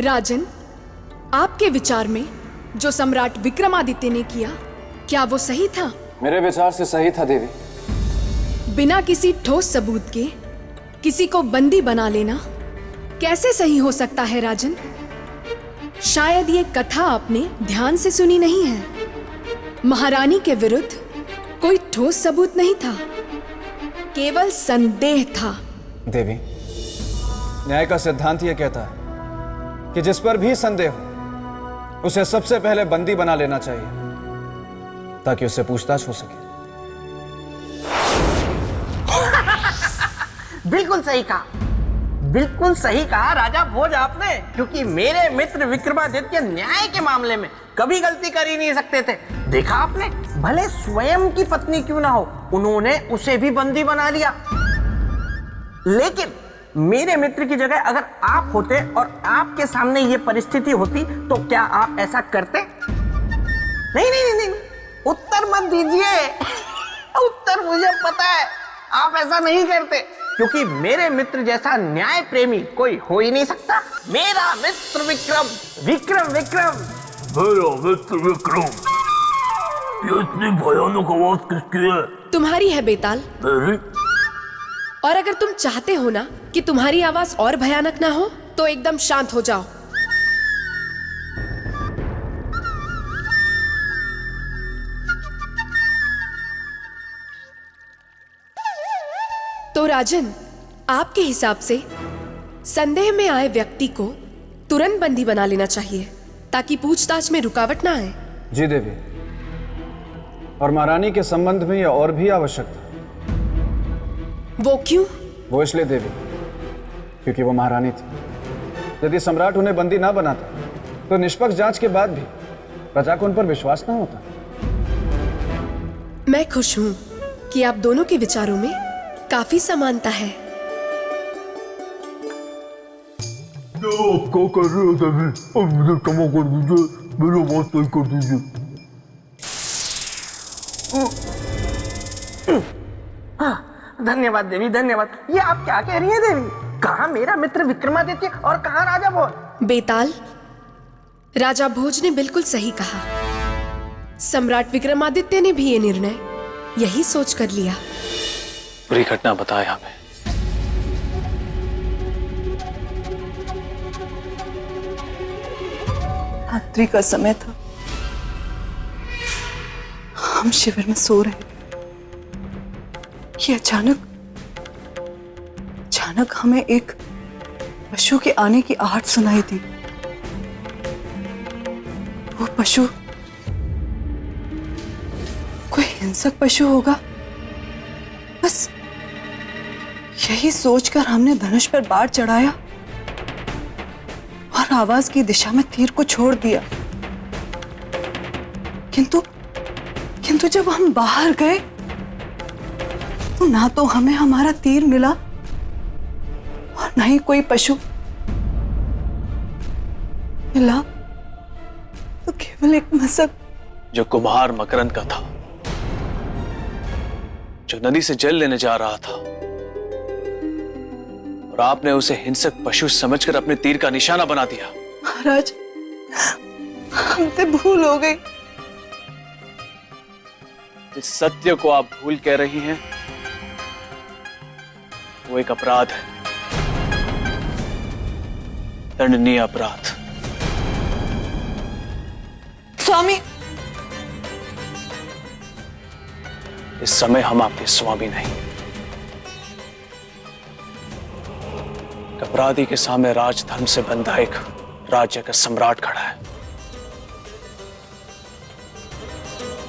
राजन, आपके विचार में जो सम्राट विक्रमादित्य ने किया, क्या वो सही था? मेरे विचार से सही था देवी। बिना किसी ठोस सबूत के किसी को बंदी बना लेना कैसे सही हो सकता है राजन? शायद ये कथा आपने ध्यान से सुनी नहीं है। महारानी के विरुद्ध कोई ठोस सबूत नहीं था, केवल संदेह था। देवी, न्याय का सिद्धांत यह कहता है कि जिस पर भी संदेह हो उसे सबसे पहले बंदी बना लेना चाहिए ताकि उससे पूछताछ हो सके। बिल्कुल सही कहा, बिल्कुल सही कहा राजा भोज आपने, क्योंकि मेरे मित्र विक्रमादित्य न्याय के मामले में कभी गलती कर ही नहीं सकते थे। देखा आपने, भले स्वयं की पत्नी क्यों ना हो, उन्होंने उसे भी बंदी बना लिया। लेकिन मेरे मित्र की जगह अगर आप होते और आपके सामने ये परिस्थिति होती तो क्या आप ऐसा करते? नहीं नहीं नहीं, नहीं। उत्तर मत दीजिए। उत्तर मुझे पता है, आप ऐसा नहीं करते, क्योंकि मेरे मित्र जैसा न्याय प्रेमी कोई हो ही नहीं सकता। मेरा मित्र विक्रम, विक्रम विक्रम, मेरा मित्र विक्रम। ये इतनी भयानक आवाज किसकी है? तुम्हारी है बेताल। मेरी? और अगर तुम चाहते हो ना कि तुम्हारी आवाज और भयानक ना हो तो एकदम शांत हो जाओ। तो राजन, आपके हिसाब से संदेह में आए व्यक्ति को तुरंत बंदी बना लेना चाहिए ताकि पूछताछ में रुकावट ना आए। जी देवी, और महारानी के संबंध में यह और भी आवश्यक था। वो क्यों? वो इसलिए देवी क्योंकि वो महारानी थी। यदि सम्राट उन्हें बंदी ना बनाता तो निष्पक्ष जांच के बाद भी प्रजा को उन पर विश्वास ना होता। मैं खुश हूं कि आप दोनों के विचारों में काफी समानता है। आप क्या कर रहे हो देवी? अब मुझे क्षमा कर दीजिए, मेरी आवाज सही कर दीजिए। धन्यवाद देवी, धन्यवाद। ये आप क्या कह रही हैं देवी? कहाँ मेरा मित्र विक्रमादित्य और कहाँ राजा भोज? बेताल, राजा भोज ने बिल्कुल सही कहा। सम्राट विक्रमादित्य ने भी ये निर्णय यही सोच कर लिया। पूरी घटना बताए हमें। रात्रि का समय था, हम शिविर में सो रहे थे कि अचानक हमें एक पशु के आने की आहट सुनाई दी। वो पशु कोई हिंसक पशु होगा, बस यही सोचकर हमने धनुष पर बाढ़ चढ़ाया और आवाज की दिशा में तीर को छोड़ दिया। किंतु जब हम बाहर गए तो ना तो हमें हमारा तीर मिला और ना ही कोई पशु मिला, तो केवल एक मशक जो कुम्हार मकरंद का था, जो नदी से जल लेने जा रहा था और आपने उसे हिंसक पशु समझकर अपने तीर का निशाना बना दिया। महाराज, हमसे भूल हो गई। इस सत्य को आप भूल कह रही हैं, वो एक अपराध है, दंडनीय अपराध। स्वामी, इस समय हम आपके स्वामी नहीं। अपराधी के सामने राजधर्म से बंधा एक राज्य का सम्राट खड़ा है।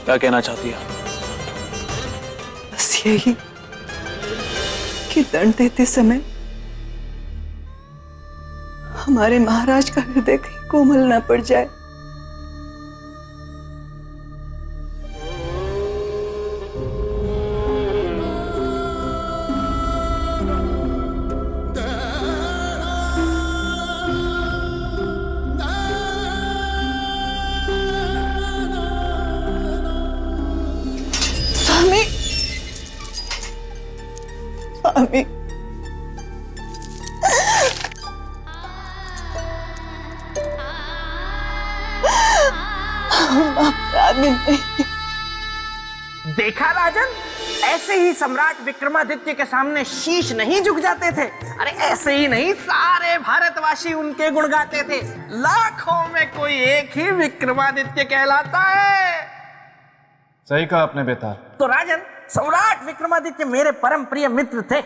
क्या कहना चाहती है? बस यही कि दंड देते समय हमारे महाराज का हृदय कहीं कोमल ना पड़ जाए। स्वामी, स्वामी, हम अपराधी नहीं। देखा राजन, ऐसे ही सम्राट विक्रमादित्य के सामने शीश नहीं झुक जाते थे। अरे ऐसे ही नहीं, सारे भारतवासी उनके गुण गाते थे। लाखों में कोई एक ही विक्रमादित्य कहलाता है। सही कहा आपने बेताल। तो राजन, सम्राट विक्रमादित्य मेरे परम प्रिय मित्र थे,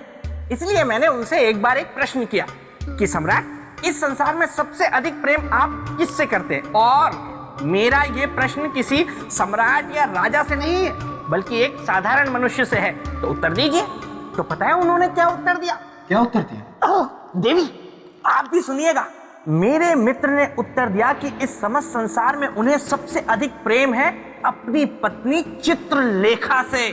इसलिए मैंने उनसे एक बार एक प्रश्न किया कि सम्राट, इस संसार में सबसे अधिक प्रेम आप किससे करते हैं? और मेरा ये प्रश्न किसी सम्राट या राजा से नहीं है, बल्कि एक साधारण मनुष्य से है, तो उत्तर दीजिए। तो पता है उन्होंने क्या उत्तर दिया? क्या उत्तर दिया? देवी, आप भी सुनिएगा। मेरे मित्र ने उत्तर दिया कि इस समस्त संसार में उन्हें सबसे अधिक प्रेम है अपनी पत्नी चित्रलेखा से।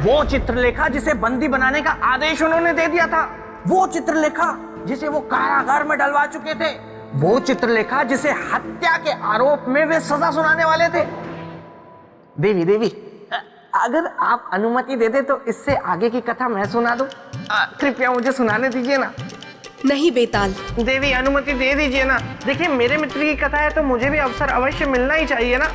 वो चित्रलेखा जिसे बंदी बनाने का आदेश उन्होंने दे दिया था, वो चित्रलेखा जिसे वो कारागार में डलवा चुके थे, वो चित्रलेखा जिसे हत्या के आरोप में वे सजा सुनाने वाले थे। देवी, अगर आप अनुमति दे दे तो इससे आगे की कथा मैं सुना दूं। कृपया मुझे सुनाने दीजिए ना। नहीं बेताल, देवी, अनुमति दे दीजिए ना। देखिए, मेरे मित्र की कथा है तो मुझे भी अवसर अवश्य मिलना ही चाहिए ना।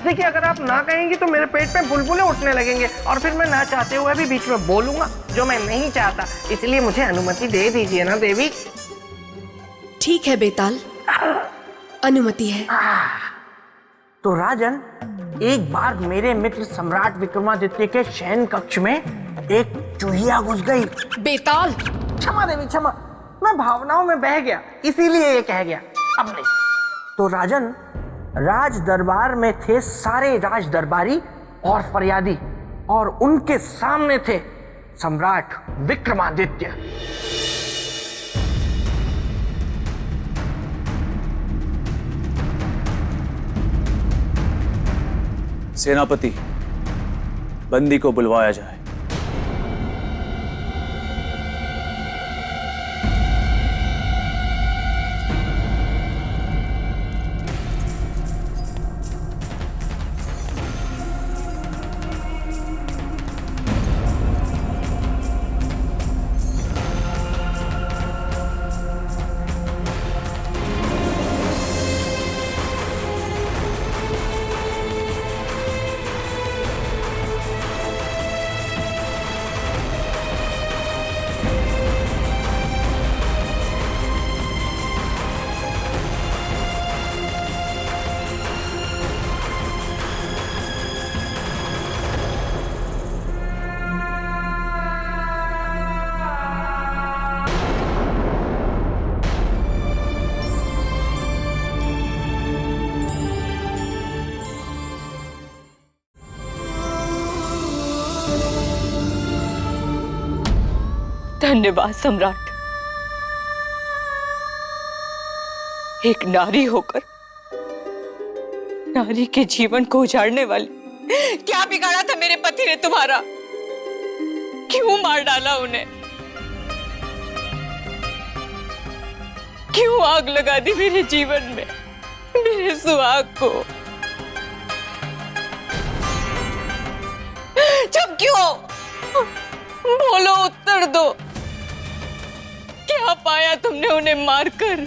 देखिए, अगर आप ना कहेंगी तो मेरे पेट में बुलबुलें उठने लगेंगे और फिर मैं ना चाहते हुए भी बीच में बोलूंगा, जो मैं नहीं चाहता। इसलिए मुझे अनुमति दे दीजिए ना देवी। ठीक है बेताल, अनुमति है। तो राजन, एक बार मेरे मित्र सम्राट विक्रमादित्य के शयन कक्ष में एक चूहिया घुस गई। बेताल, क्षमा देवी, क्षमा, मैं भावनाओं में बह गया, इसीलिए ये कह गया। अब नहीं। तो राजन, राज दरबार में थे सारे राज दरबारी और फरियादी, और उनके सामने थे सम्राट विक्रमादित्य। सेनापति, बंदी को बुलवाया जाए। धन्यवाद सम्राट। एक नारी होकर नारी के जीवन को उजाड़ने वाली, क्या बिगाड़ा था मेरे पति ने तुम्हारा? क्यों मार डाला उन्हें? क्यों आग लगा दी मेरे जीवन में, मेरे सुहाग को? चुप क्यों? बोलो, उत्तर दो। क्या पाया तुमने उन्हें मारकर?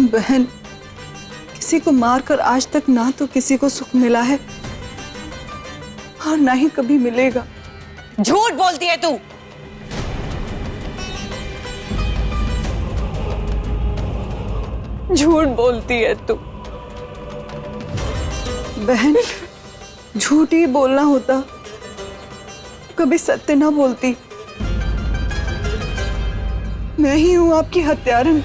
बहन, किसी को मारकर आज तक ना तो किसी को सुख मिला है और ना ही कभी मिलेगा। झूठ बोलती है तू। झूठ बोलती है तू। बहन, झूठ ही बोलना होता, कभी सत्य ना बोलती। मैं ही हूं आपकी हत्यारन,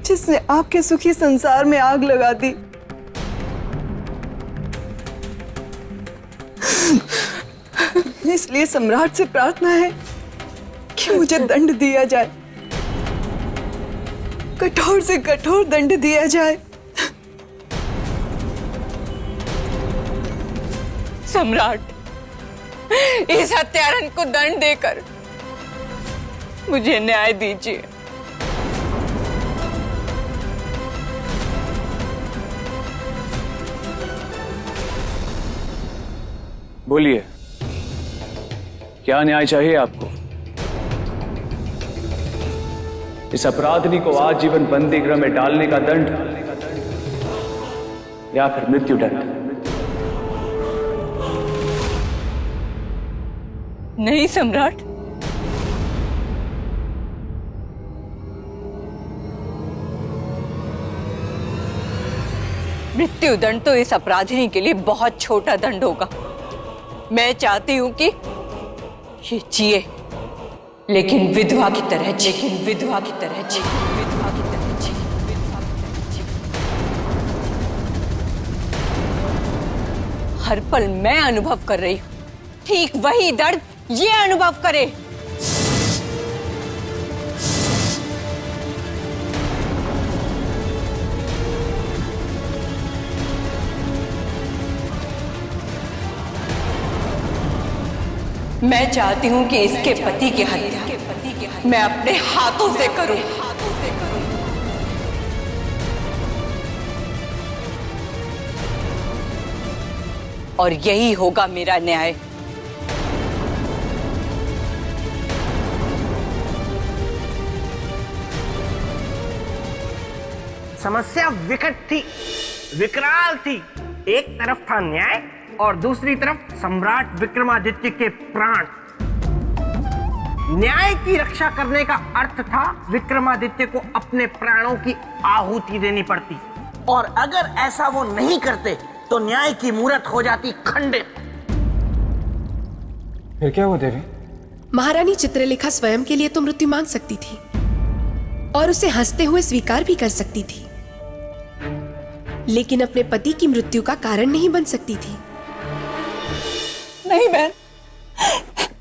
जिसने आपके सुखी संसार में आग लगा दी। इसलिए सम्राट से प्रार्थना है कि मुझे दंड दिया जाए, कठोर से कठोर दंड दिया जाए। सम्राट, इस हत्यारन को दंड देकर मुझे न्याय दीजिए। बोलिए, क्या न्याय चाहिए आपको? इस अपराधिनी को आजीवन बंदी गृह में डालने का दंड या फिर मृत्यु दंड? नहीं सम्राट, मृत्यु दंड तो इस अपराधिनी के लिए बहुत छोटा दंड होगा। मैं चाहती हूं कि ये जिए, लेकिन विधवा की तरह जिए, लेकिन विधवा की तरह जिए, विधवा की तरह जिए, विधवा की तरह जिए। हर पल मैं अनुभव कर रही हूं, ठीक वही दर्द ये अनुभव करे। मैं चाहती हूं कि इसके पति की हत्या मैं अपने हाथों से करूं। और यही होगा मेरा न्याय। समस्या विकट थी, विकराल थी। एक तरफ था न्याय और दूसरी तरफ सम्राट विक्रमादित्य के प्राण। न्याय की रक्षा करने का अर्थ था विक्रमादित्य को अपने प्राणों की आहुति देनी पड़ती, और अगर ऐसा वो नहीं करते तो न्याय की मूरत हो जाती खंडित। फिर क्या हुआ देवी? महारानी चित्रलेखा स्वयं के लिए तो मृत्यु मांग सकती थी और उसे हंसते हुए स्वीकार भी कर सकती थी, लेकिन अपने पति की मृत्यु का कारण नहीं बन सकती थी। नहीं बहन,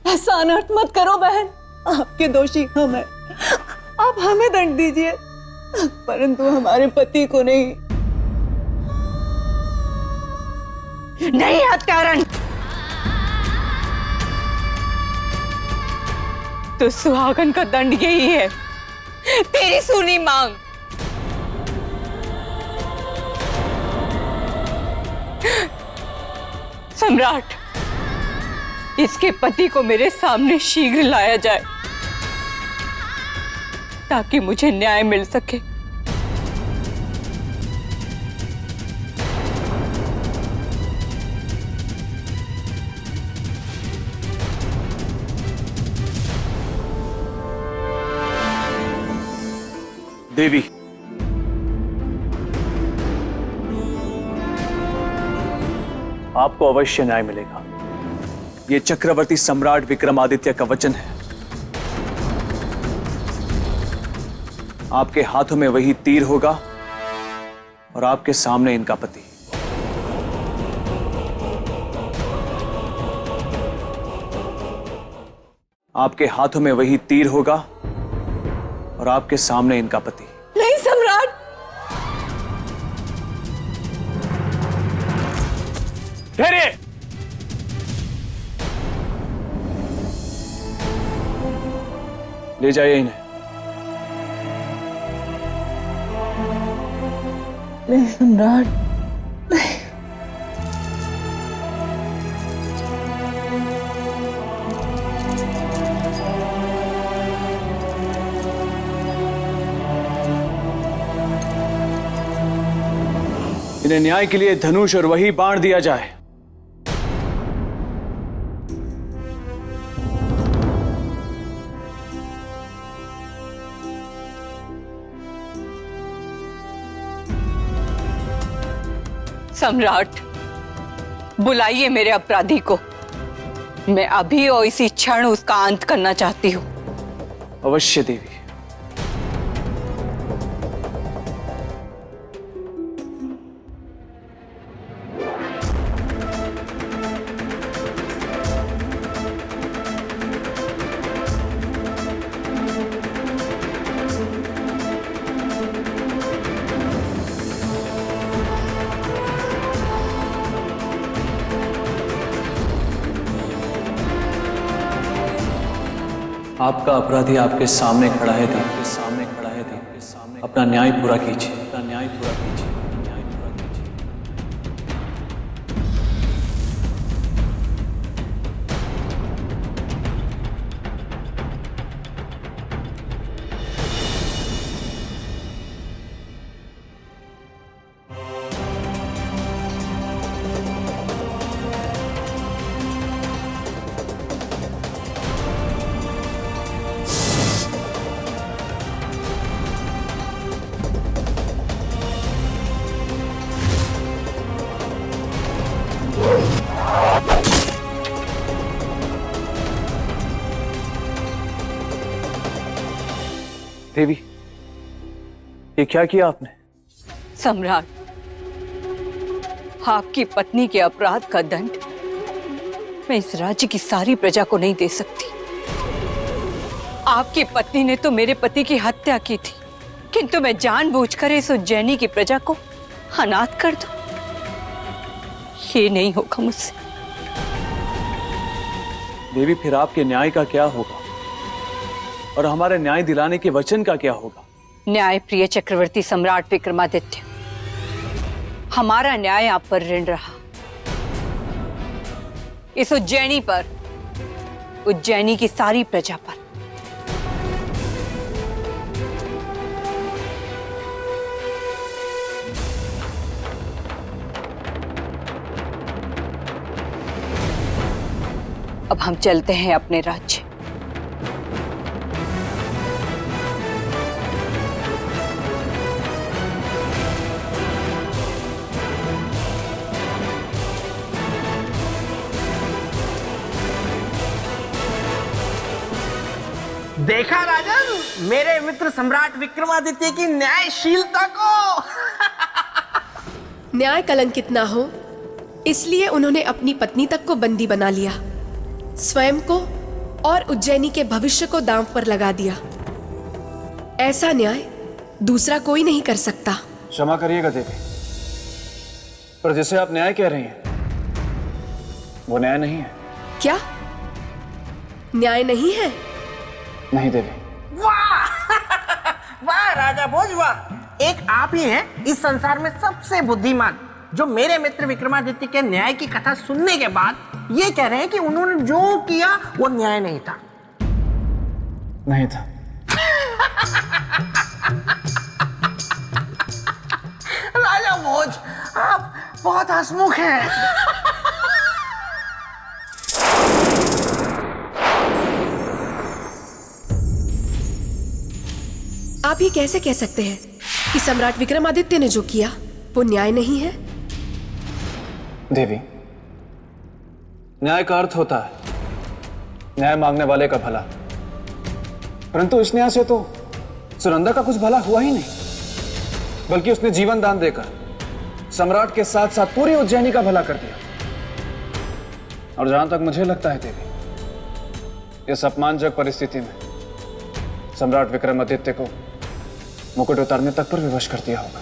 ऐसा अनर्थ मत करो बहन। आपके दोषी हम हैं, आप हमें दंड दीजिए, परंतु हमारे पति को नहीं। नहीं हत्यारण, तो सुहागन का दंड यही है, तेरी सुनी मांग। सम्राट, इसके पति को मेरे सामने शीघ्र लाया जाए ताकि मुझे न्याय मिल सके। देवी, आपको अवश्य न्याय मिलेगा। ये चक्रवर्ती सम्राट विक्रमादित्य का वचन है। आपके हाथों में वही तीर होगा और आपके सामने इनका पति। आपके हाथों में वही तीर होगा और आपके सामने इनका पति। नहीं सम्राट, ठहरिए। ले जाइए इन्हें। नहीं सम्राट, नहीं। इन्हें न्याय के लिए धनुष और वही बाण दिया जाए। सम्राट, बुलाइए मेरे अपराधी को। मैं अभी और इसी क्षण उसका अंत करना चाहती हूँ। अवश्य देवी। आपका अपराधी आपके सामने खड़ा है देवी, आपके सामने खड़ा है देवी। अपना न्याय पूरा कीजिए, अपना न्याय पूरा कीजिए, अपना न्याय पूरा कीजिए। देवी, ये क्या किया आपने? सम्राट, आपकी पत्नी के अपराध का दंड मैं इस राज्य की सारी प्रजा को नहीं दे सकती। आपकी पत्नी ने तो मेरे पति की हत्या की थी, किंतु मैं जानबूझकर इस उज्जैनी की प्रजा को अनाथ कर दूं, ये नहीं होगा मुझसे। देवी, फिर आपके न्याय का क्या होगा और हमारे न्याय दिलाने के वचन का क्या होगा? न्याय प्रिय चक्रवर्ती सम्राट विक्रमादित्य, हमारा न्याय आप पर ऋण रहा, इस उज्जैनी पर, उज्जैनी की सारी प्रजा पर। अब हम चलते हैं अपने राज्य। देखा राजन, मेरे मित्र सम्राट विक्रमादित्य की न्यायशीलता को। न्याय कलंकित ना हो, इसलिए उन्होंने अपनी पत्नी तक को बंदी बना लिया, स्वयं को और उज्जैनी के भविष्य को दांव पर लगा दिया। ऐसा न्याय दूसरा कोई नहीं कर सकता। क्षमा करिएगा देवी, पर जिसे आप न्याय कह रही हैं वो न्याय नहीं है। क्या न्याय नहीं है? नहीं देवी। वाह वाह राजा भोज वाह, एक आप ही हैं इस संसार में सबसे बुद्धिमान जो मेरे मित्र विक्रमादित्य के न्याय की कथा सुनने के बाद ये कह रहे हैं कि उन्होंने जो किया वो न्याय नहीं था। नहीं था। राजा भोज, आप बहुत हंसमुख हैं। आप ये कैसे कह सकते हैं कि सम्राट विक्रमादित्य ने जो किया वो न्याय नहीं है? देवी, न्याय का अर्थ होता है न्याय मांगने वाले का भला, परंतु इस न्याय से तो सुनंदा का कुछ भला हुआ ही नहीं, बल्कि उसने जीवन दान देकर सम्राट के साथ साथ पूरी उज्जैनी का भला कर दिया। और जहां तक मुझे लगता है देवी, इस अपमानजनक परिस्थिति में सम्राट विक्रमादित्य को मुकुट उतारने तक पर विवश कर दिया होगा।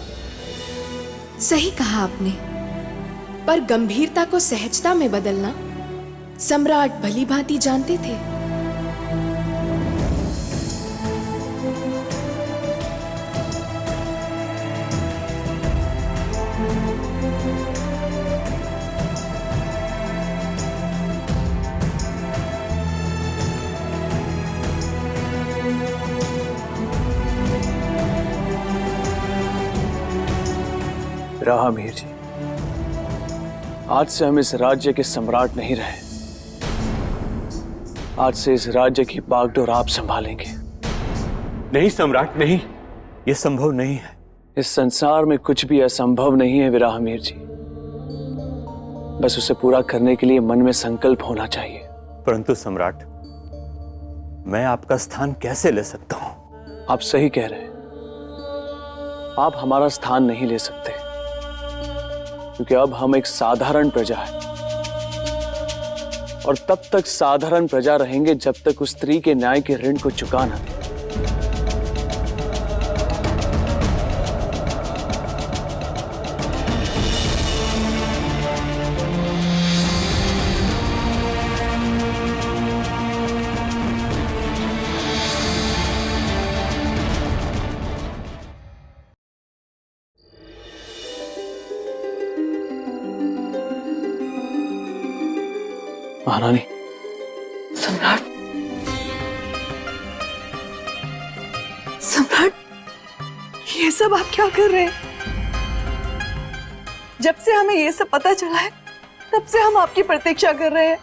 सही कहा आपने, पर गंभीरता को सहजता में बदलना सम्राट भली भांति जानते थे। राहमीर जी, आज से हम इस राज्य के सम्राट नहीं रहे। आज से इस राज्य की बागडोर आप संभालेंगे। नहीं सम्राट, नहीं, यह संभव नहीं है। इस संसार में कुछ भी असंभव नहीं है विराहमीर जी, बस उसे पूरा करने के लिए मन में संकल्प होना चाहिए। परंतु सम्राट, मैं आपका स्थान कैसे ले सकता हूं? आप सही कह रहे हैं, आप हमारा स्थान नहीं ले सकते, क्योंकि अब हम एक साधारण प्रजा है, और तब तक साधारण प्रजा रहेंगे जब तक उस स्त्री के न्याय के ऋण को चुका ना दे। महारानी, सम्राट, सम्राट, ये सब आप क्या कर रहे हैं? जब से हमें ये सब पता चला है, तब से हम आपकी प्रतीक्षा कर रहे हैं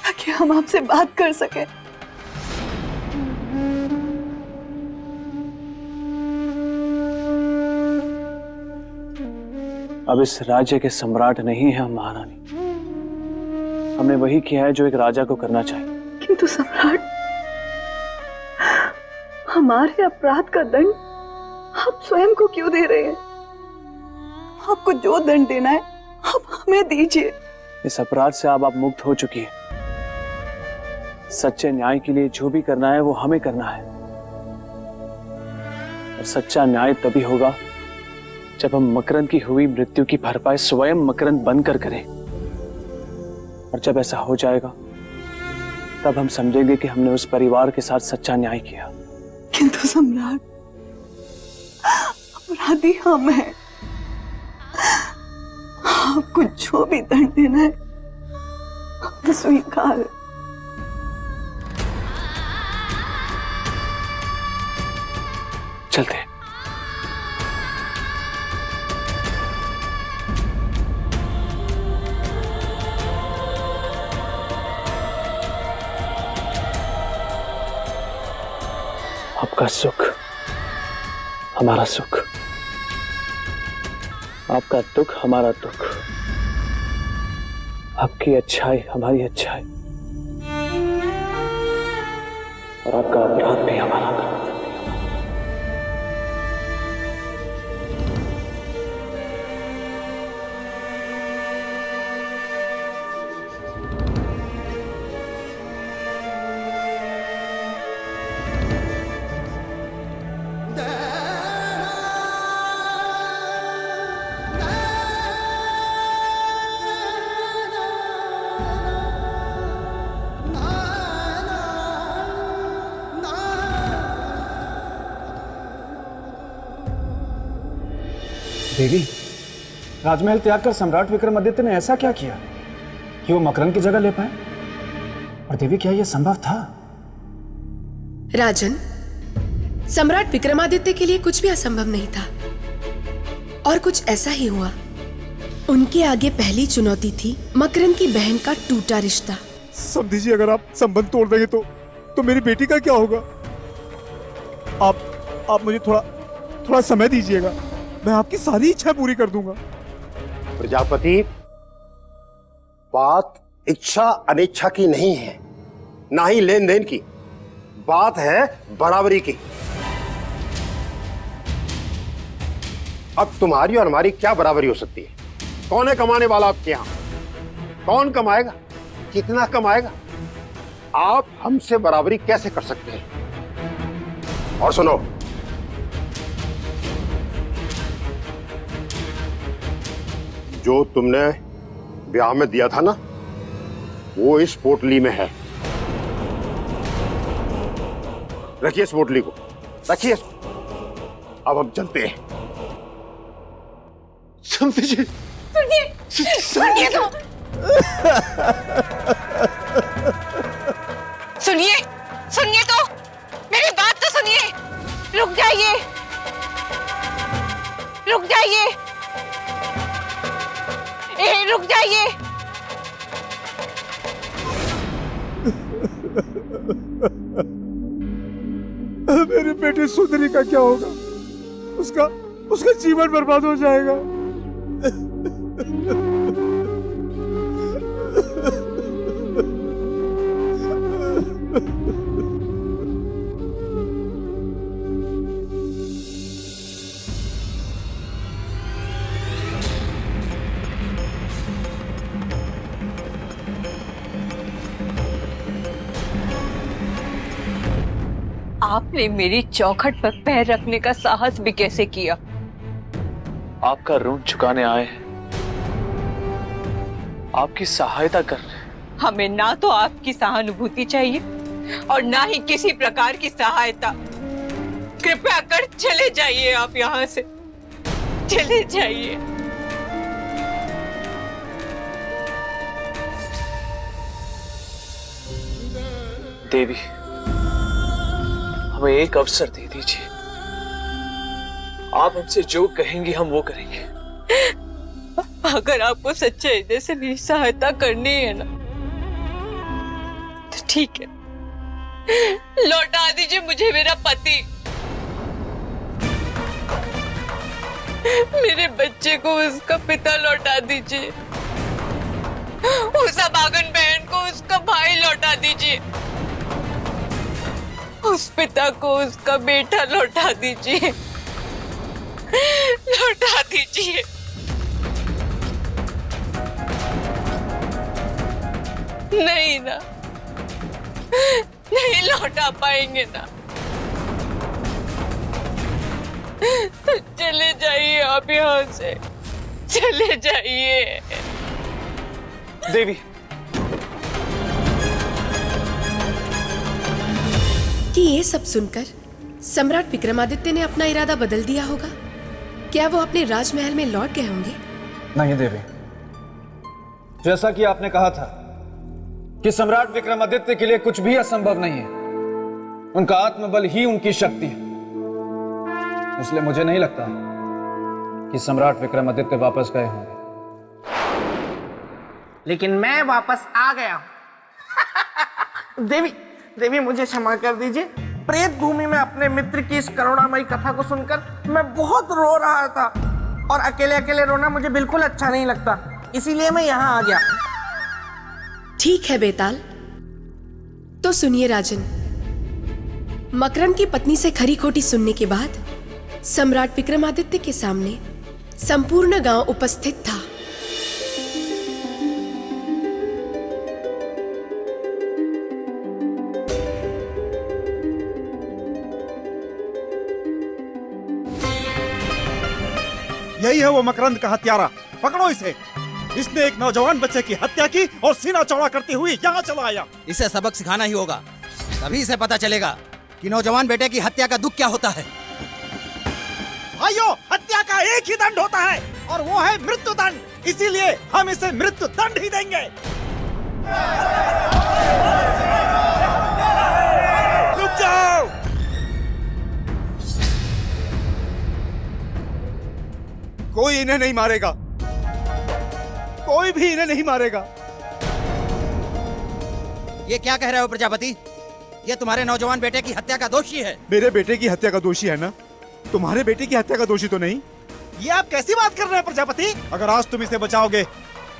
ताकि हम आपसे बात कर सकें। अब इस राज्य के सम्राट नहीं है हम महारानी, हमने वही किया है जो एक राजा को करना चाहिए। किंतु सम्राट, हमारे अपराध का दंड आप स्वयं को क्यों दे रहे हैं? आपको जो दंड देना है आप हमें दीजिए। इस अपराध से अब आप मुक्त हो चुकी है। सच्चे न्याय के लिए जो भी करना है वो हमें करना है। और सच्चा न्याय तभी होगा जब हम मकरंद की हुई मृत्यु की भरपाई स्वयं मकरंद बनकर करें। और जब ऐसा हो जाएगा तब हम समझेंगे कि हमने उस परिवार के साथ सच्चा न्याय किया। किंतु सम्राट, अपराधी हम हैं। आपको जो भी दंड देना है हम स्वीकार है। चलते हैं। आपका सुख हमारा सुख, आपका दुख हमारा दुख, आपकी अच्छाई हमारी अच्छाई, और आपका अपराध भी हमारा अपराध। देवी, राजमहल त्याग कर सम्राट विक्रमादित्य ने ऐसा क्या किया कि वो मकरंद की जगह ले पाए? और देवी, क्या यह संभव था? राजन, सम्राट विक्रमादित्य के लिए कुछ भी असंभव नहीं था और कुछ ऐसा ही हुआ। उनके आगे पहली चुनौती थी मकरंद की बहन का टूटा रिश्ता। समझी जी, अगर आप संबंध तोड़ देंगे तो मेरी बेटी का क्या होगा? आप मुझे थोड़ा समय दीजिएगा, मैं आपकी सारी इच्छा पूरी कर दूंगा। प्रजापति, बात इच्छा अनिच्छा की नहीं है, ना ही लेन देन की, बात है बराबरी की। अब तुम्हारी और हमारी क्या बराबरी हो सकती है? कौन है कमाने वाला आपके यहां? कौन कमाएगा? कितना कमाएगा? आप हमसे बराबरी कैसे कर सकते हैं? और सुनो, जो तुमने ब्याह में दिया था ना, वो इस पोटली में है। रखिए इस पोटली को, रखिए। अब हम चलते हैं। सुनिए, सुनिए तो, सुनिए तो, मेरी बात तो सुनिए। रुक जाइए, रुक जाइए, रुक जाइए। मेरी बेटी सुंदरी का क्या होगा? उसका जीवन बर्बाद हो जाएगा। आपने मेरी चौखट पर पैर रखने का साहस भी कैसे किया? आपका ऋण चुकाने आए हैं, आपकी सहायता कर रहे हैं। हमें ना तो आपकी सहानुभूति चाहिए और ना ही किसी प्रकार की सहायता। कृपया कर चले जाइए, आप यहाँ से चले जाइए। देवी, हमें एक अवसर दे दीजिए। आप हमसे जो कहेंगे हम वो करेंगे। अगर आपको सच्चे हृदय से मेरी सहायता करनी है ना, तो ठीक है, लौटा दीजिए मुझे मेरा पति, मेरे बच्चे को उसका पिता लौटा दीजिए, उस अभागन बहन को उसका भाई लौटा दीजिए, उस पिता को उसका बेटा लौटा दीजिए, लौटा दीजिए। नहीं ना, नहीं लौटा पाएंगे ना, तो चले जाइए आप यहाँ से, चले जाइए। देवी, कि ये सब सुनकर सम्राट विक्रमादित्य ने अपना इरादा बदल दिया होगा। क्या वो अपने राजमहल में लौट गए होंगे? नहीं देवी, जैसा कि आपने कहा था कि सम्राट विक्रमादित्य के लिए कुछ भी असंभव नहीं है, उनका आत्मबल ही उनकी शक्ति है, इसलिए मुझे नहीं लगता कि सम्राट विक्रमादित्य वापस गए होंगे। लेकिन मैं वापस आ गया हूं। देवी मुझे क्षमा कर दीजिए। प्रेत भूमि में अपने मित्र की इस करुणामयी कथा को सुनकर मैं बहुत रो रहा था, और अकेले अकेले रोना मुझे बिल्कुल अच्छा नहीं लगता, इसीलिए मैं यहाँ आ गया। ठीक है बेताल, तो सुनिए राजन। मकरंद की पत्नी से खरी खोटी सुनने के बाद सम्राट विक्रमादित्य के सामने संपूर्ण गांव उपस्थित था। यही है वो मकरंद का हत्यारा, पकड़ो इसे। इसने एक नौजवान बच्चे की हत्या की और सीना चौड़ा करते हुए यहाँ चला आया। इसे सबक सिखाना ही होगा, तभी इसे पता चलेगा कि नौजवान बेटे की हत्या का दुख क्या होता है। भाइयों, हत्या का एक ही दंड होता है और वो है मृत्यु दंड, इसीलिए हम इसे मृत्यु दंड ही देंगे। रुक जाओ। कोई इन्हें नहीं मारेगा, कोई भी इन्हें नहीं मारेगा। ये क्या कह रहे हो प्रजापति? ये तुम्हारे नौजवान बेटे की हत्या का दोषी है। मेरे बेटे की हत्या का दोषी है ना, तुम्हारे बेटे की हत्या का दोषी तो नहीं। ये आप कैसी बात कर रहे हैं प्रजापति? अगर आज तुम इसे बचाओगे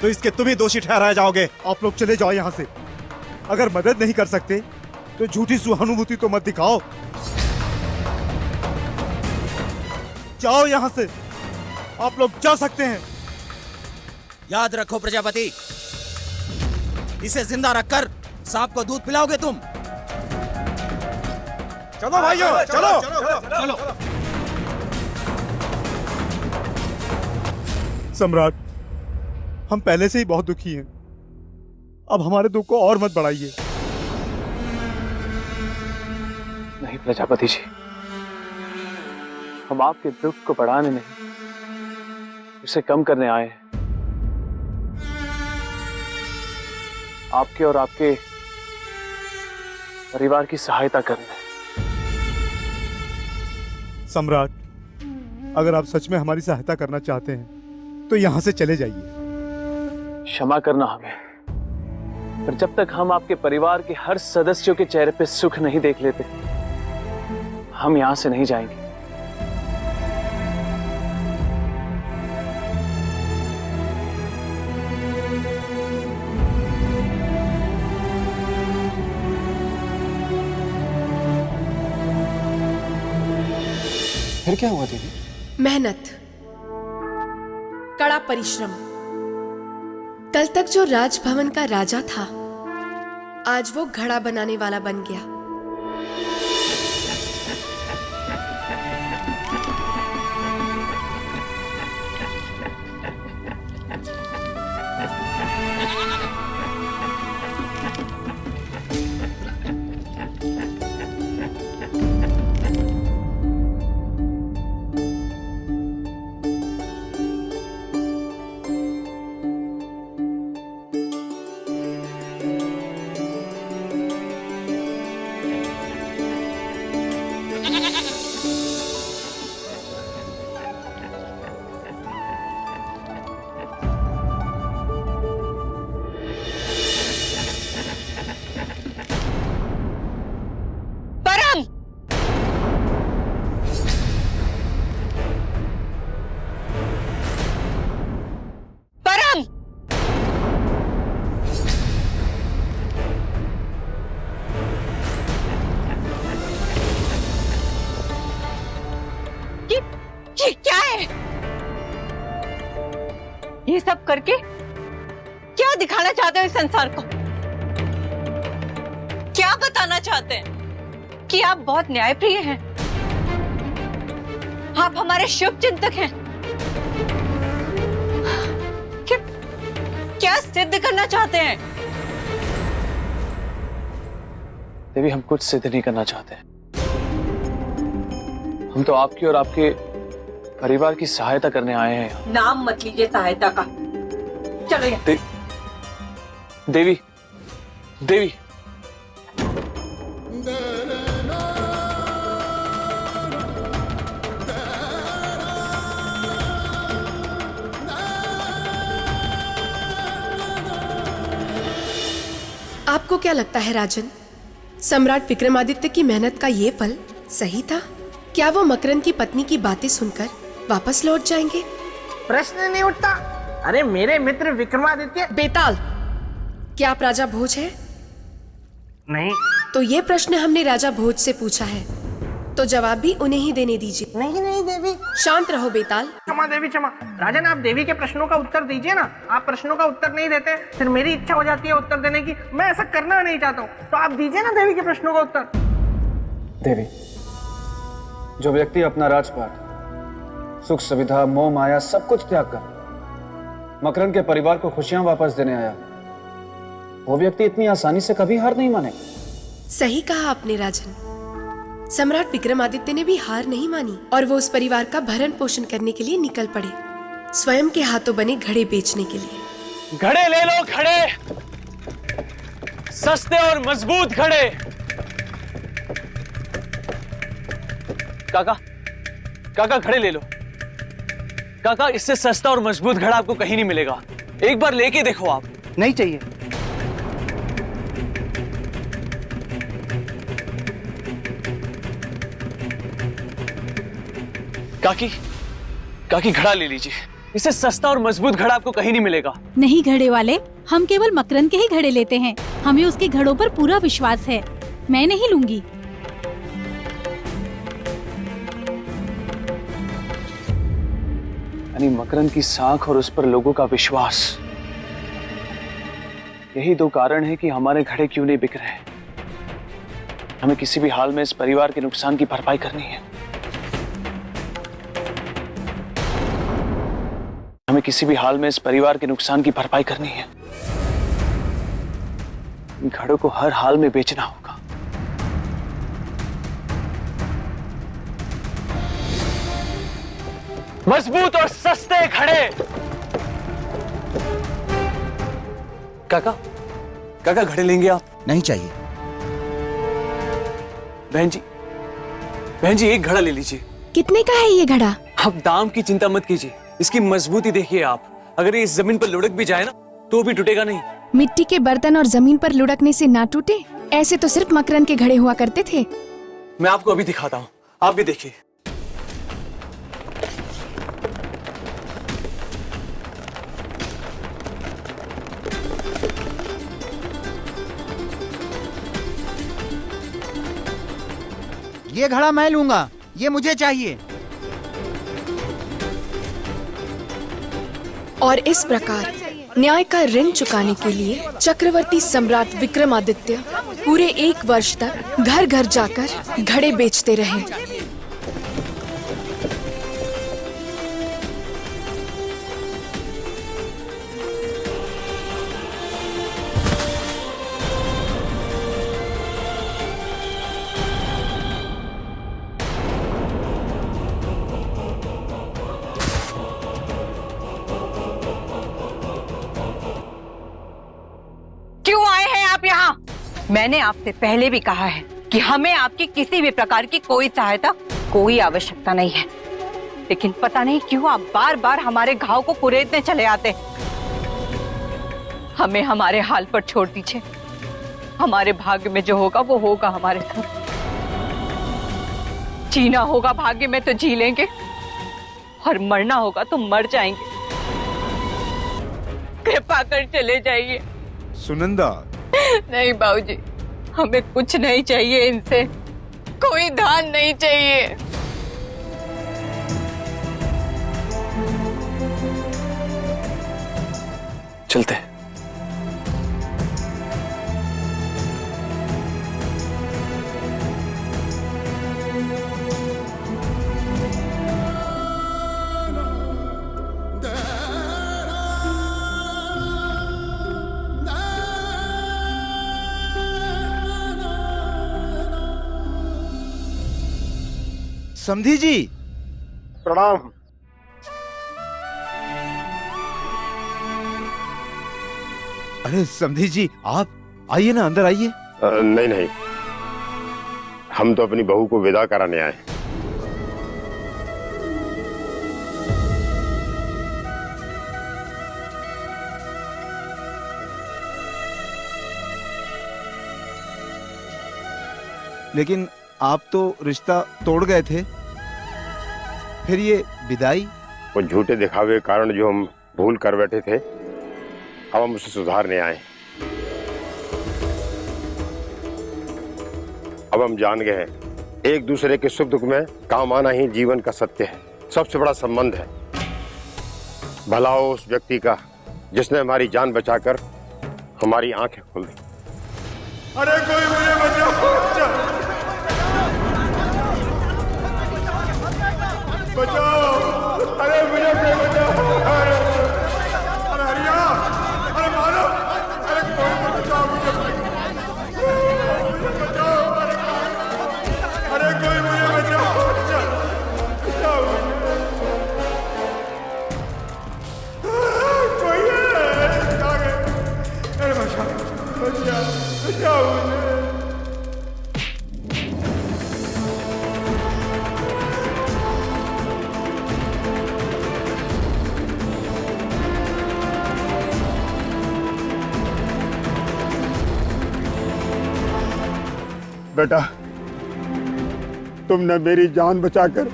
तो इसके तुम ही दोषी ठहराए जाओगे। आप लोग चले जाओ यहाँ से। अगर मदद नहीं कर सकते तो झूठी सहानुभूति तो मत दिखाओ। जाओ यहाँ से, आप लोग जा सकते हैं। याद रखो प्रजापति, इसे जिंदा रखकर सांप को दूध पिलाओगे तुम। चलो भाइयों, चलो। सम्राट, हम पहले से ही बहुत दुखी हैं, अब हमारे दुख को और मत बढ़ाइए। नहीं प्रजापति जी, हम आपके दुख को बढ़ाने नहीं, उसे कम करने आए हैं। आपके और आपके परिवार की सहायता करने। सम्राट, अगर आप सच में हमारी सहायता करना चाहते हैं तो यहां से चले जाइए। क्षमा करना हमें, पर जब तक हम आपके परिवार के हर सदस्यों के चेहरे पे सुख नहीं देख लेते, हम यहां से नहीं जाएंगे। फिर क्या हुआ दीदी? मेहनत, कड़ा परिश्रम। कल तक जो राजभवन का राजा था, आज वो घड़ा बनाने वाला बन गया। ये क्या है? ये सब करके क्या दिखाना चाहते हो इस संसार को? क्या बताना चाहते हैं कि आप बहुत न्यायप्रिय हैं, आप हमारे शुभ चिंतक हैं? क्या सिद्ध करना चाहते हैं? देवी, हम कुछ सिद्ध नहीं करना चाहते। हम तो आपकी और आपके परिवार की सहायता करने आए हैं। नाम मत लीजिए सहायता का। चलो यहाँ। देवी, देवी, आपको क्या लगता है राजन, सम्राट विक्रमादित्य की मेहनत का ये फल सही था? क्या वो मकरंद की पत्नी की बातें सुनकर वापस लौट जाएंगे? प्रश्न नहीं उठता। अरे मेरे मित्र विक्रमादित्य। बेताल, क्या आप राजा भोज हैं? नहीं। तो ये प्रश्न हमने राजा भोज से पूछा है, तो जवाब भी उन्हें ही देने दीजिए। नहीं नहीं देवी। शांत रहो बेताल। क्षमा देवी क्षमा। राजन, आप देवी के प्रश्नों का उत्तर दीजिए ना। आप प्रश्नों का उत्तर नहीं देते फिर मेरी इच्छा हो जाती है उत्तर देने की। मैं ऐसा करना नहीं चाहता हूँ, तो आप दीजिए ना देवी के प्रश्नों का उत्तर। देवी, जो व्यक्ति अपना राजपाट, सुख सुविधा, मोह माया सब कुछ त्याग कर मकरंद के परिवार को खुशियां वापस देने आया, वो व्यक्ति इतनी आसानी से कभी हार नहीं मानेगा। सही कहा आपने राजन। सम्राट विक्रमादित्य ने भी हार नहीं मानी और वो उस परिवार का भरण पोषण करने के लिए निकल पड़े, स्वयं के हाथों बने घड़े बेचने के लिए। घड़े ले लो, घड़े, सस्ते और मजबूत घड़े। काका, काका घड़े ले लो। काका, इससे सस्ता और मजबूत घड़ा आपको कहीं नहीं मिलेगा। एक बार लेके देखो आप। नहीं चाहिए। काकी, काकी घड़ा ले लीजिए। इससे सस्ता और मजबूत घड़ा आपको कहीं नहीं मिलेगा। नहीं घड़े वाले, हम केवल मकरंद के ही घड़े लेते हैं। हमें उसके घड़ों पर पूरा विश्वास है। मैं नहीं लूंगी। यानी मकरंद की साख और उस पर लोगों का विश्वास, यही दो कारण है कि हमारे घड़े क्यों नहीं बिक रहे। हमें किसी भी हाल में इस परिवार के नुकसान की भरपाई करनी है। हमें किसी भी हाल में इस परिवार के नुकसान की भरपाई करनी है। इन घड़ों को हर हाल में बेचना होगा। मजबूत और सस्ते घड़े। काका, काका घड़े लेंगे आप? नहीं चाहिए। बहन जी, बहन जी एक घड़ा ले लीजिए। कितने का है ये घड़ा? आप दाम की चिंता मत कीजिए, इसकी मजबूती देखिए आप। अगर ये इस जमीन पर लुढ़क भी जाए ना तो भी टूटेगा नहीं। मिट्टी के बर्तन और जमीन पर लुढ़कने से ना टूटे, ऐसे तो सिर्फ मकरंद के घड़े हुआ करते थे। मैं आपको अभी दिखाता हूँ, आप भी देखिए। ये घड़ा मैं लूंगा, ये मुझे चाहिए। और इस प्रकार न्याय का ऋण चुकाने के लिए चक्रवर्ती सम्राट विक्रमादित्य पूरे 1 वर्ष तक घर घर जाकर घड़े बेचते रहे। क्यों आए हैं आप यहाँ? मैंने आपसे पहले भी कहा है कि हमें आपकी किसी भी प्रकार की कोई सहायता, कोई आवश्यकता नहीं है, लेकिन पता नहीं क्यों आप बार बार हमारे घाव को कुरेदने चले आते। हमें हमारे हाल पर छोड़ दीजिए। हमारे भाग्य में जो होगा वो होगा हमारे साथ। जीना होगा भाग्य में तो जी लेंगे, और मरना होगा तो मर जाएंगे। कृपा कर चले जाइए। सुनंदा। नहीं बाबूजी, हमें कुछ नहीं चाहिए इनसे, कोई दान नहीं चाहिए। समधी जी। प्रणाम। अरे समधी जी, आप आइए ना, अंदर आइए। नहीं नहीं, हम तो अपनी बहू को विदा कराने आए। लेकिन आप तो रिश्ता तोड़ गए थे, फिर ये विदाई? वो झूठे दिखावे के कारण जो हम भूल कर बैठे थे, अब हम उसे सुधारने आए। अब हम जान गए हैं, एक दूसरे के सुख दुख में काम आना ही जीवन का सत्य है, सबसे बड़ा संबंध है। भला हो उस व्यक्ति का जिसने हमारी जान बचाकर हमारी आंखें खोल दी। अरे कोई मुझे बचाओ, बचाओ, अरे मुझे कोई बचाओ, अरे हरिया, अरे मारो, अरे कोई बचाओ मुझे, बचाओ, अरे कोई मुझे बचाओ, बचाओ कोई है, अरे बचाओ, बचाओ, बचाओ मुझे। बेटा, तुमने मेरी जान बचाकर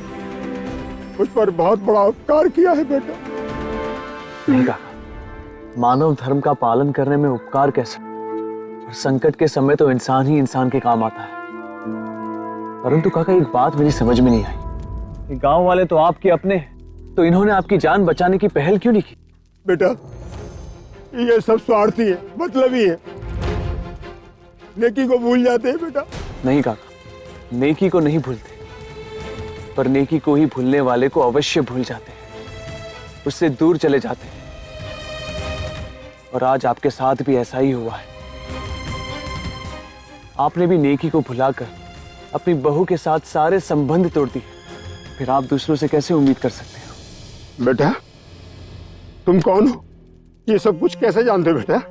मुझ पर बहुत बड़ा उपकार किया है बेटा। नहीं काका, मानव धर्म का पालन करने में उपकार कैसे? और संकट के समय तो इंसान ही इंसान के काम आता है। परंतु काका, एक बात मेरी समझ में नहीं आई, गांव वाले तो आपके अपने हैं, तो इन्होंने आपकी जान बचाने की पहल क्यों नहीं की? बेटा, ये सब स्वार्थी है, मतलबी है, नेकी को भूल जाते हैं बेटा। नहीं काका, नेकी को नहीं भूलते, पर नेकी को ही भूलने वाले को अवश्य भूल जाते हैं, उससे दूर चले जाते हैं। और आज आपके साथ भी ऐसा ही हुआ है। आपने भी नेकी को भुलाकर अपनी बहू के साथ सारे संबंध तोड़ दिए, फिर आप दूसरों से कैसे उम्मीद कर सकते हो? बेटा, तुम कौन हो? ये सब कुछ कैसे जानते हो बेटा?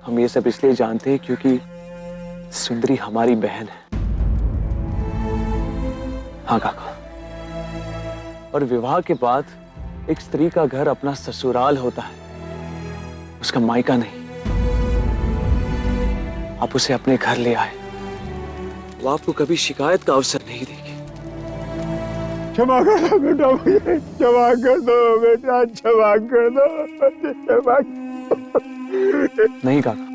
हम ये सब इसलिए जानते हैं क्योंकि सुंदरी हमारी बहन है। हाँ काका, और विवाह के बाद एक स्त्री का घर अपना ससुराल होता है, उसका मायका नहीं। आप उसे अपने घर ले आए, वो आपको कभी शिकायत का अवसर नहीं देगी। क्षमा कर दो बेटा, मुझे क्षमा कर दो बेटा, क्षमा कर दो, क्षमा। नहीं काका,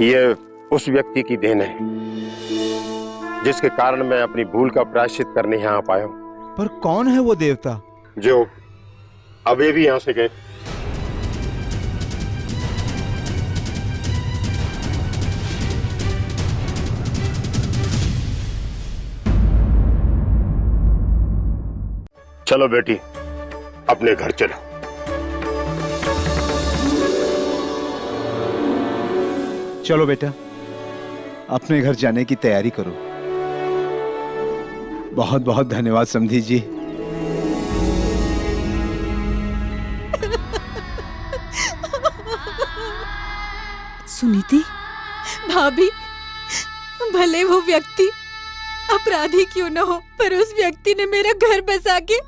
ये उस व्यक्ति की देन है जिसके कारण मैं अपनी भूल का प्रायश्चित करने यहाँ आ पाया हूँ। पर कौन है वो देवता जो अभी भी यहाँ से गए? चलो बेटी, अपने घर चलो। चलो बेटा, अपने घर जाने की तैयारी करो। बहुत बहुत धन्यवाद समधी जी। सुनीति, भाभी, भले वो व्यक्ति अपराधी क्यों न हो, पर उस व्यक्ति ने मेरा घर बसा के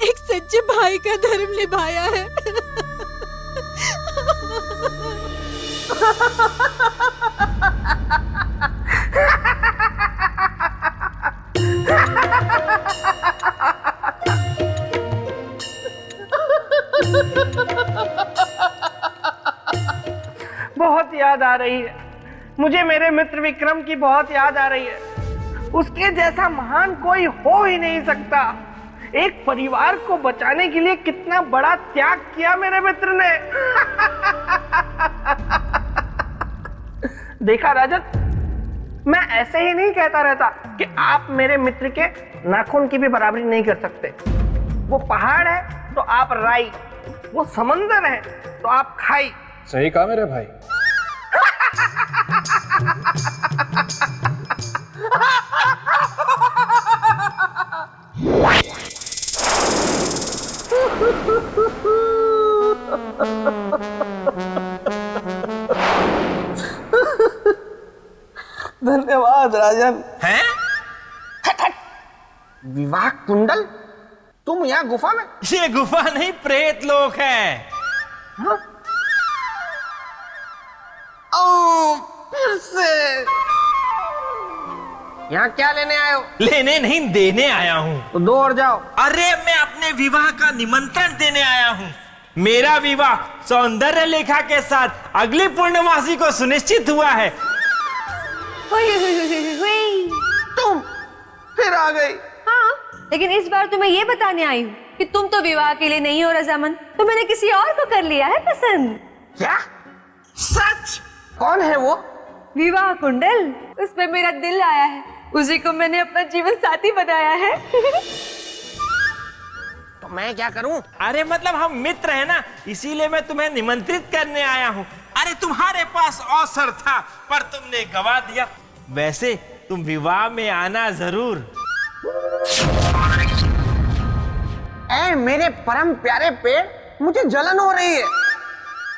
एक सच्चे भाई का धर्म निभाया है। बहुत याद आ रही है मुझे, मेरे मित्र विक्रम की बहुत याद आ रही है। उसके जैसा महान कोई हो ही नहीं सकता। एक परिवार को बचाने के लिए कितना बड़ा त्याग किया मेरे मित्र ने। देखा राजन, मैं ऐसे ही नहीं कहता रहता कि आप मेरे मित्र के नाखून की भी बराबरी नहीं कर सकते। वो पहाड़ है तो आप राई, वो समंदर है तो आप खाई। सही कहा मेरे भाई। धन्यवाद राजन। हैं? हट हट। विवाह कुंडल? तुम यहाँ गुफा में? ये गुफा नहीं, प्रेत लोक है। हाँ? ओ, फिर से यहाँ क्या लेने आए हो? लेने नहीं, देने आया हूँ। तो दो और जाओ। अरे मैं अपने विवाह का निमंत्रण देने आया हूँ। मेरा विवाह सौंदर्य लेखा के साथ अगली पूर्णमासी को सुनिश्चित हुआ है। तुम फिर आ गई। हाँ, लेकिन इस बार तो मैं ये बताने आई हूँ कि तुम तो विवाह के लिए नहीं हो रजामंद, तो मैंने किसी और को कर लिया है पसंद। क्या? सच? कौन है वो? विवाह कुंडल, उसमें मेरा दिल आया है, उसी को मैंने अपना जीवन साथी बनाया है। तो मैं क्या करूं? अरे मतलब हम मित्र हैं ना, इसीलिए मैं तुम्हें निमंत्रित करने आया हूँ। अरे तुम्हारे पास अवसर था पर तुमने गवा दिया। वैसे तुम विवाह में आना जरूर। ऐ मेरे परम प्यारे पेड़, मुझे जलन हो रही है।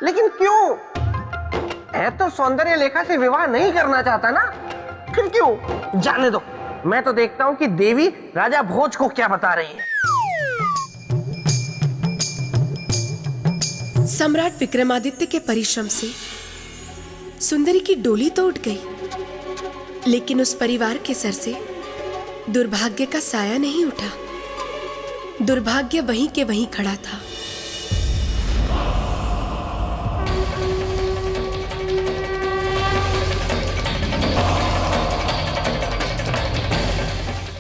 लेकिन क्यों? है तो सौंदर्य लेखा से विवाह नहीं करना चाहता ना, फिर क्यों? जाने दो, मैं तो देखता हूँ कि देवी राजा भोज को क्या बता रही है। सम्राट विक्रमादित्य के परिश्रम से सुंदरी की डोली तो उठ गई, लेकिन उस परिवार के सर से दुर्भाग्य का साया नहीं उठा। दुर्भाग्य वहीं के वहीं खड़ा था।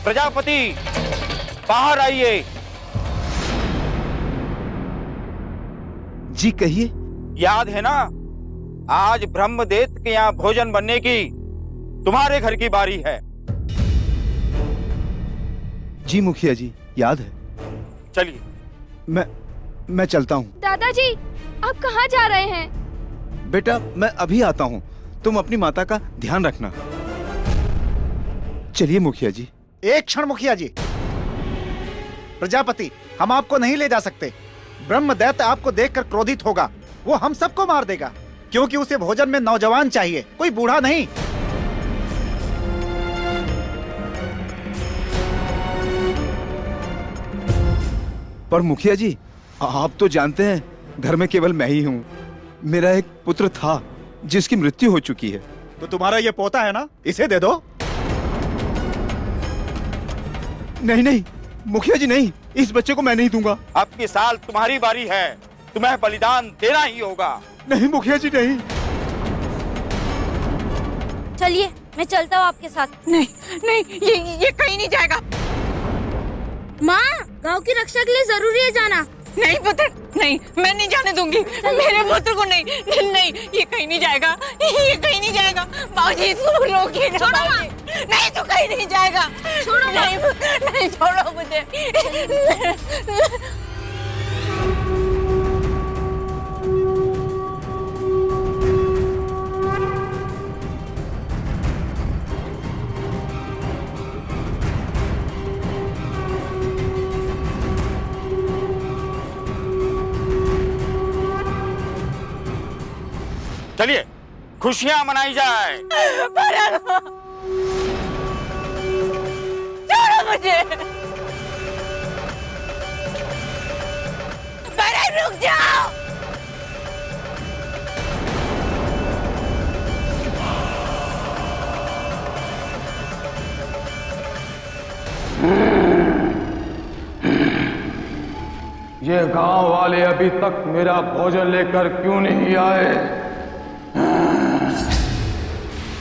प्रजापति बाहर आइए। जी कहिए। याद है ना, आज ब्रह्मदेव के यहाँ भोजन बनने की तुम्हारे घर की बारी है। जी मुखिया जी, याद है। चलिए मैं चलता हूँ। दादाजी, आप कहाँ जा रहे हैं? बेटा मैं अभी आता हूँ, तुम अपनी माता का ध्यान रखना। चलिए मुखिया जी। एक क्षण मुखिया जी। प्रजापति, हम आपको नहीं ले जा सकते। ब्रह्मदैत्य आपको देखकर क्रोधित होगा, वो हम सबको मार देगा, क्योंकि उसे भोजन में नौजवान चाहिए, कोई बूढ़ा नहीं। पर मुखिया जी, आप तो जानते हैं घर में केवल मैं ही हूँ। मेरा एक पुत्र था जिसकी मृत्यु हो चुकी है। तो तुम्हारा ये पोता है ना, इसे दे दो। नहीं नहीं मुखिया जी, नहीं, इस बच्चे को मैं नहीं दूंगा। अब की साल तुम्हारी बारी है, तुम्हें बलिदान देना ही होगा। नहीं मुखिया जी, नहीं। चलिए, मैं चलता हूँ आपके साथ। नहीं नहीं, ये कहीं नहीं जाएगा। माँ, गांव की रक्षा के लिए जरूरी है जाना। नहीं पुत्र, नहीं, मैं नहीं जाने दूंगी मेरे पुत्र को। नहीं नहीं, ये कहीं नहीं जाएगा, ये कहीं नहीं जाएगा। बाबूजी इसको रोकिए ना। नहीं, तो कहीं नहीं जाएगा। छोड़ो नहीं, नहीं छोड़ो मुझे। चलिए खुशियां मनाई जाए। छोड़ो मुझे। रुक जाओ। ये गांव वाले अभी तक मेरा भोजन लेकर क्यों नहीं आए?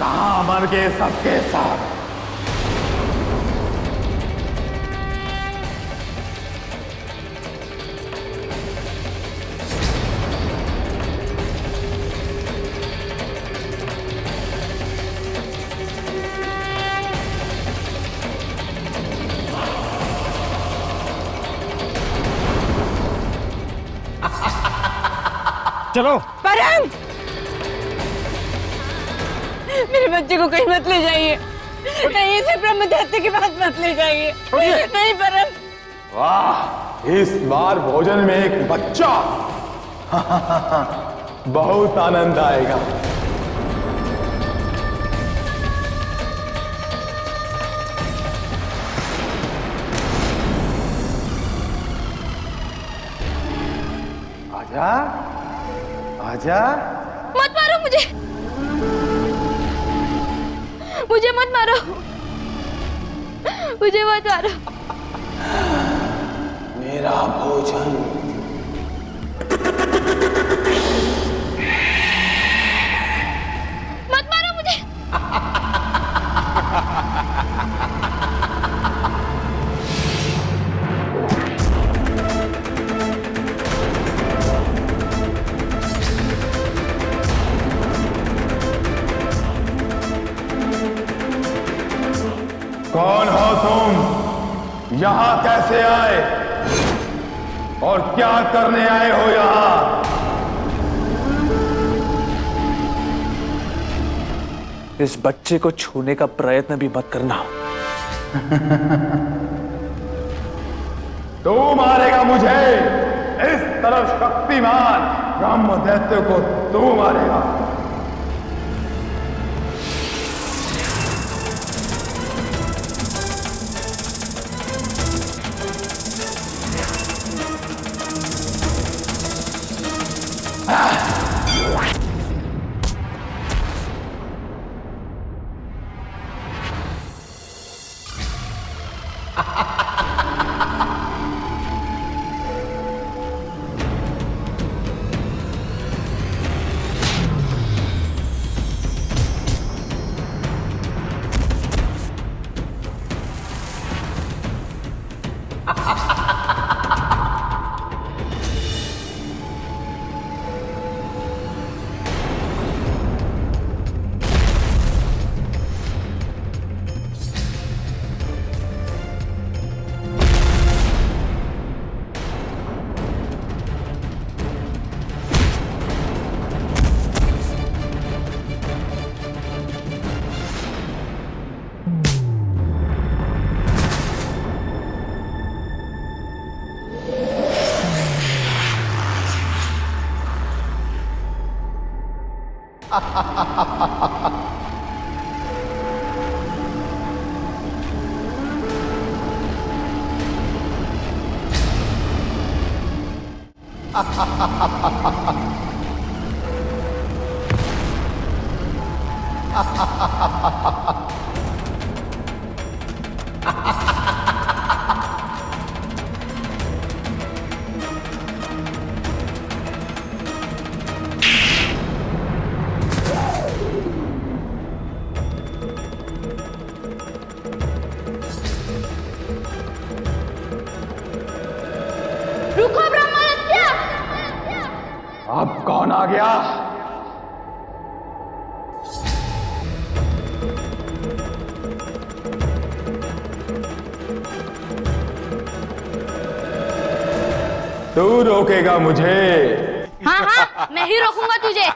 कहां मर गए सबके सब? चलो। परम, मेरे बच्चे को कहीं मत ले जाइए। नहीं, इसे ब्रह्मदैत्य के पास मत ले जाइए। नहीं परम। वाह, इस बार भोजन में एक बच्चा। बहुत आनंद आएगा। बेटा आजा। मत मारो मुझे, मुझे मत मारो, मुझे मत मारो। मेरा भोजन। मत मारो मुझे। कौन हो तुम? यहाँ कैसे आए और क्या करने आए हो यहाँ? इस बच्चे को छूने का प्रयत्न भी मत करना। तू मारेगा मुझे? इस तरह शक्तिमान ब्रह्म दैत्य को तू मारेगा? रुको ब्रह्मदत्त! अब कौन आ गया? तू रोकेगा मुझे? हाँ हाँ, मैं ही रोकूंगा तुझे।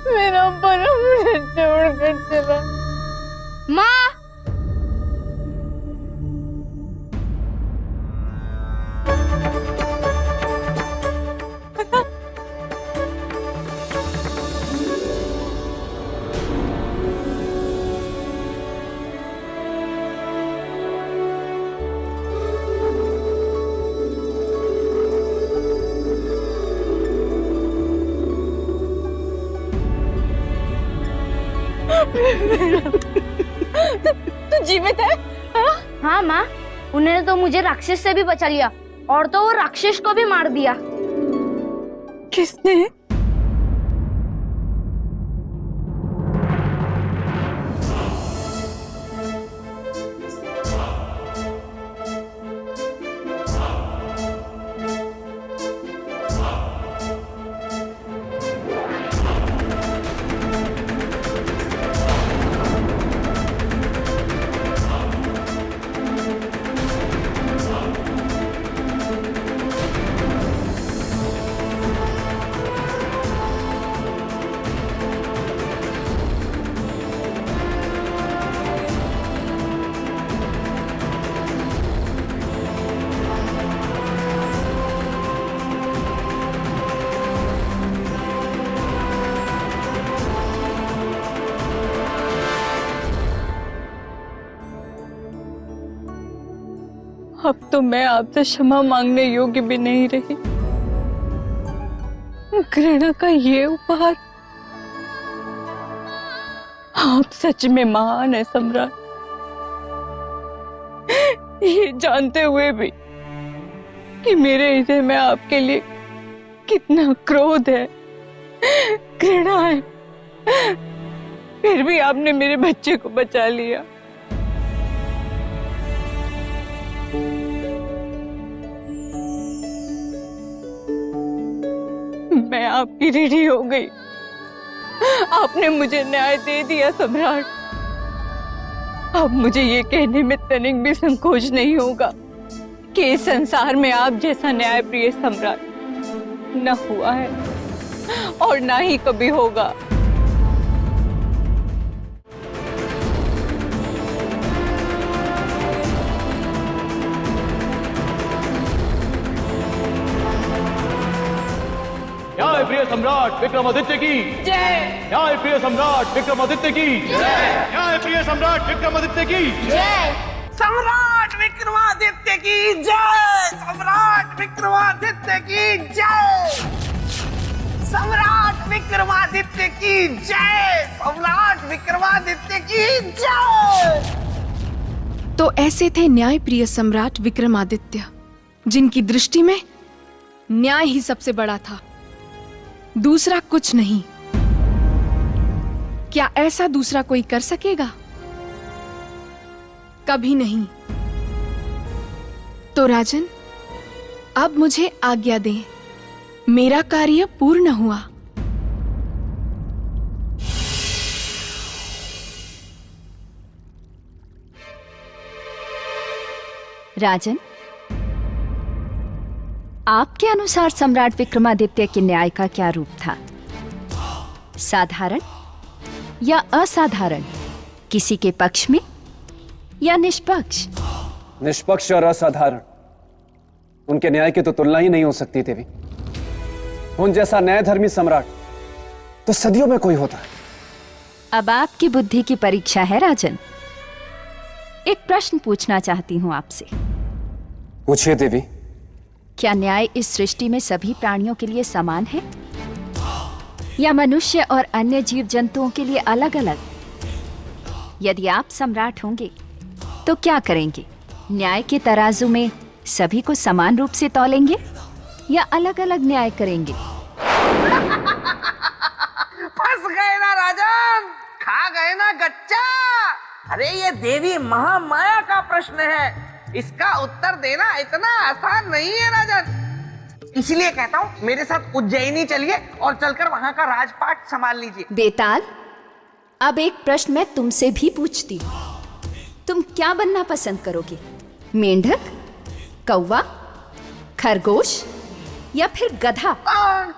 मेरा परम मुझे छोड़कर चला। माँ! तू जीवित है? हाँ माँ, उन्होंने तो मुझे राक्षस से भी बचा लिया और तो वो राक्षस को भी मार दिया। किसने? अब तो मैं आपसे क्षमा मांगने योग्य भी नहीं रही। घृणा का ये उपहार, आप सच में महान है सम्राट। ये जानते हुए भी कि मेरे हृदय में आपके लिए कितना क्रोध है, घृणा है, फिर भी आपने मेरे बच्चे को बचा लिया। मैं आपकी ऋणी हो गई। आपने मुझे न्याय दे दिया सम्राट। अब मुझे ये कहने में तनिक भी संकोच नहीं होगा कि इस संसार में आप जैसा न्यायप्रिय सम्राट न हुआ है और ना ही कभी होगा। न्यायप्रिय सम्राट विक्रमादित्य की जय। न्यायप्रिय सम्राट विक्रमादित्य की जय। न्यायप्रिय सम्राट विक्रमादित्य की जय। सम्राट विक्रमादित्य की जय। सम्राट विक्रमादित्य की जय। सम्राट विक्रमादित्य की जय। सम्राट विक्रमादित्य की जय। तो ऐसे थे न्यायप्रिय सम्राट विक्रमादित्य, जिनकी दृष्टि में न्याय ही सबसे बड़ा था, दूसरा कुछ नहीं। क्या ऐसा दूसरा कोई कर सकेगा? कभी नहीं। तो राजन, अब मुझे आज्ञा दें, मेरा कार्य पूर्ण हुआ। राजन, आपके अनुसार सम्राट विक्रमादित्य के न्याय का क्या रूप था? साधारण या असाधारण, किसी के पक्ष में या निष्पक्ष? निष्पक्ष और असाधारण, उनके न्याय की तो तुलना ही नहीं हो सकती देवी। उन जैसा न्यायधर्मी सम्राट तो सदियों में कोई होता है। अब आपकी बुद्धि की परीक्षा है राजन। एक प्रश्न पूछना चाहती हूं आपसे। पूछिए देवी। क्या न्याय इस सृष्टि में सभी प्राणियों के लिए समान है या मनुष्य और अन्य जीव जंतुओं के लिए अलग अलग? यदि आप सम्राट होंगे तो क्या करेंगे? न्याय के तराजू में सभी को समान रूप से तौलेंगे या अलग अलग न्याय करेंगे? फंस गए ना राजन, खा गए ना गच्चा। अरे ये देवी महामाया का प्रश्न है, इसका उत्तर देना इतना आसान नहीं है राजन। इसलिए कहता हूँ मेरे साथ उज्जैनी चलिए और चलकर वहां का राजपाट संभाल लीजिए। बेताल, अब एक प्रश्न मैं तुमसे भी पूछती हूँ। तुम क्या बनना पसंद करोगे? मेंढक, कौवा, खरगोश या फिर गधा?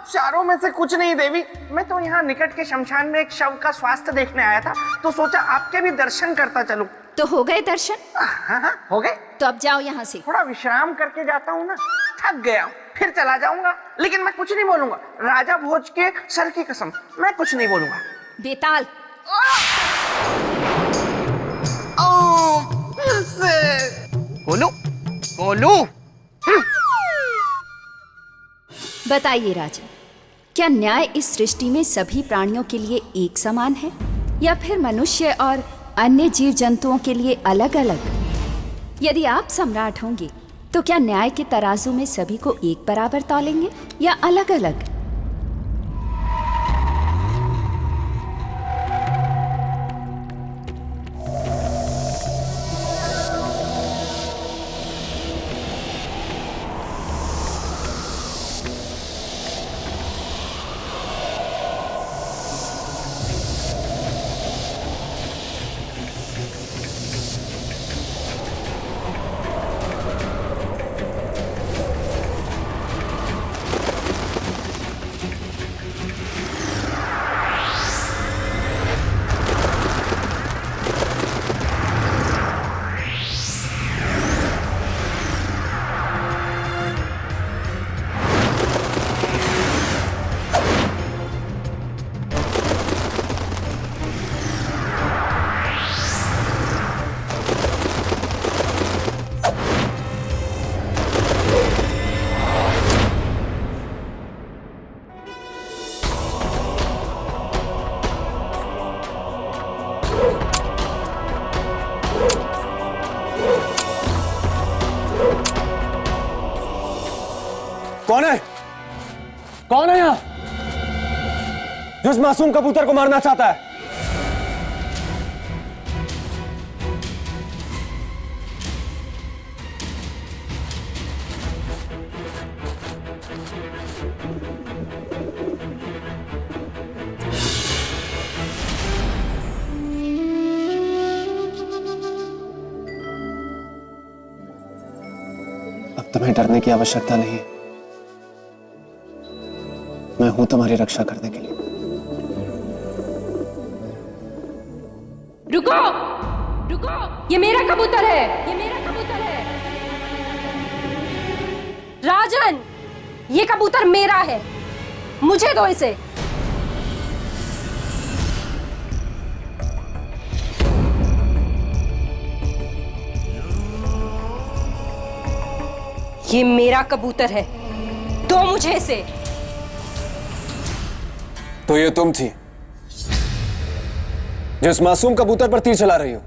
चारों में से कुछ नहीं देवी। मैं तो यहाँ निकट के शमशान में एक शव का स्वास्थ्य देखने आया था, तो सोचा आपके भी दर्शन करता चलूं। तो हो गए दर्शन? हाँ, हो गए। तो अब जाओ यहाँ से। थोड़ा विश्राम करके जाता हूँ ना, थक गया हूँ, फिर चला जाऊंगा। लेकिन मैं कुछ नहीं बोलूंगा, राजा भोज के सर की कसम, मैं कुछ नहीं बोलूंगा। बेताल, बोलू बोलू। बताइए राजन, क्या न्याय इस सृष्टि में सभी प्राणियों के लिए एक समान है या फिर मनुष्य और अन्य जीव जंतुओं के लिए अलग अलग? यदि आप सम्राट होंगे तो क्या न्याय के तराजू में सभी को एक बराबर तौलेंगे या अलग अलग? जो इस मासूम कबूतर को मारना चाहता है। अब तुम्हें डरने की आवश्यकता नहीं है। मैं हूं तुम्हारी रक्षा करने के लिए। रुको रुको, ये मेरा कबूतर है, ये मेरा कबूतर है। राजन, ये कबूतर मेरा है, मुझे दो इसे। ये मेरा कबूतर है, दो मुझे इसे। तो ये तुम थी जो इस मासूम कबूतर पर तीर चला रही हो।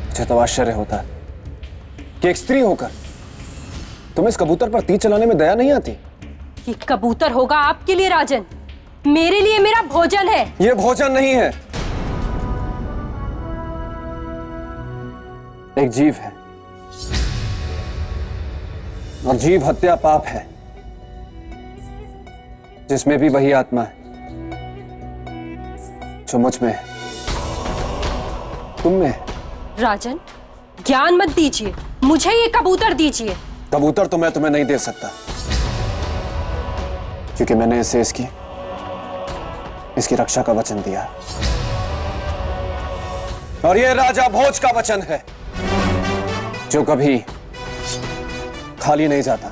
मुझे तो आश्चर्य होता है कि एक स्त्री होकर तुम्हें इस कबूतर पर तीर चलाने में दया नहीं आती। ये कबूतर होगा आपके लिए राजन, मेरे लिए मेरा भोजन है। ये भोजन नहीं है, एक जीव है, और जीव हत्या पाप है, जिसमें भी वही आत्मा है जो मुझ में है, तुम में है। राजन, ज्ञान मत दीजिए, मुझे ये कबूतर दीजिए। कबूतर तो मैं तुम्हें नहीं दे सकता, क्योंकि मैंने इसे इसकी रक्षा का वचन दिया है, और ये राजा भोज का वचन है जो कभी खाली नहीं जाता।